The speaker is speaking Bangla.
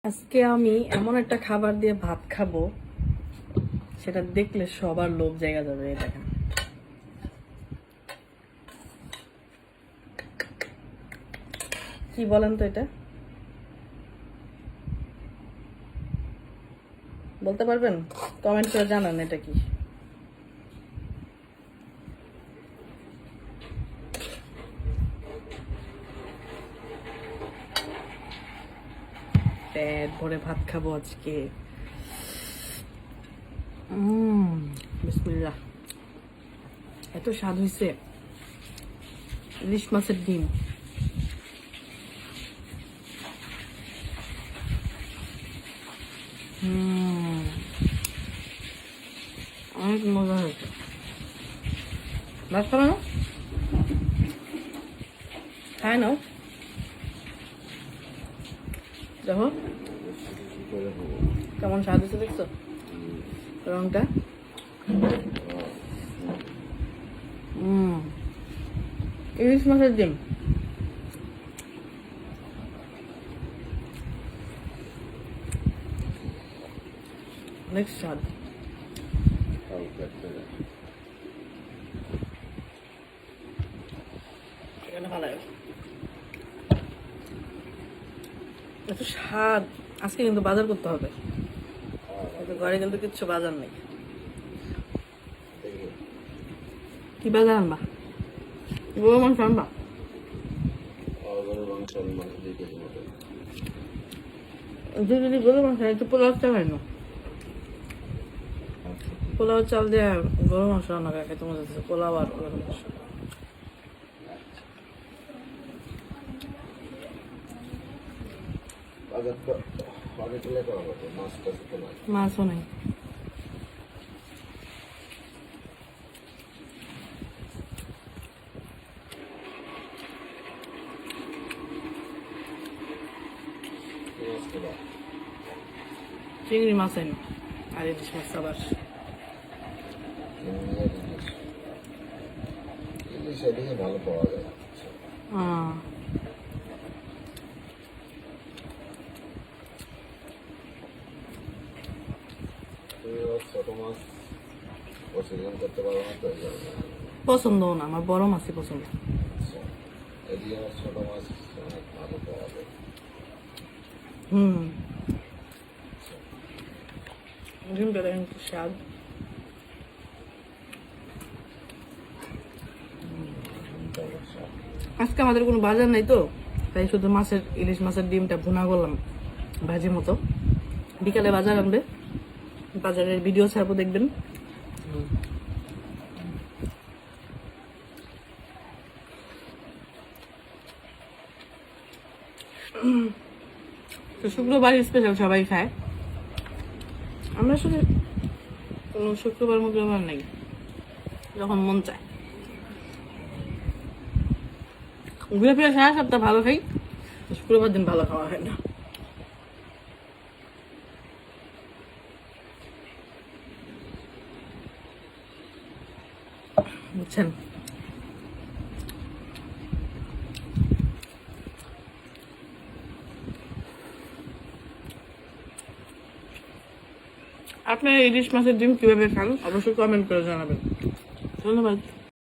আজকে আমি এমন একটা খাবার দিয়ে ভাত খাবো সেটা দেখলে সবার লোভ জায়গা যাবে। এই দেখেন, কি বলেন তো, এটা বলতে পারবেন? কমেন্ট করে জানান এটা কি। পেট ভরে ভাত খাবো আজকে। বিসমিল্লাহ। এত স্বাদ হয়েছে। ইলিশ মাছের ডিম, অনেক মজা হয়েছে। ভাত খাবে না? খায় নাও, দেখো কেমন স্বাদ হয়েছে, দেখছো রংটা? ইলিশ মাছের ডিম অনেক স্বাদ। এত স্বাদ। আজকে কিন্তু বাজার করতে হবে, ঘরে কিন্তু কিচ্ছু বাজার নেই। কি বাজার আনবা? গরু মাংস আনবা? যদি গরু মাংস একটু পোলাও চাল হয় না, পোলাও চাল দিয়ে গরু মাংস রান্না করে খেতে মজা হচ্ছে। পোলাও আর গরু মাংস। মাছও নেই। চিংড়ি মাছ আইন আর ইলিশ মাছ আবার। ভালো পাওয়া যায়। ছোট মাছ করতে পারবো না তো, পছন্দ না, আমার বড় মাছই পছন্দ। এদিকে ছোট মাছ অনেক ভালো পাওয়া যায়। ডিমটা দেখেন কি স্বাদ। আজকে আমাদের কোনো বাজার নাই তো, তাই শুধু ইলিশ মাছের ডিমটা ভুনা করলাম ভাজির মতো। বিকালে বাজার আনবে, বাজারের ভিডিও ছাড়বো, দেখবেন। তো শুক্রবার স্পেশাল সবাই খায়, আমরা শুধু কোনো শুক্রবার মুক্রবার নেই, যখন মন চায়। ঘুরে ফিরে সারা সপ্তাহ ভালো খাই, শুক্রবার দিন ভালো খাওয়া হয় না, বুঝছেন? আপনার ইলিশ মাছের ডিম কিভাবে খান অবশ্যই কমেন্ট করে জানাবেন। ধন্যবাদ।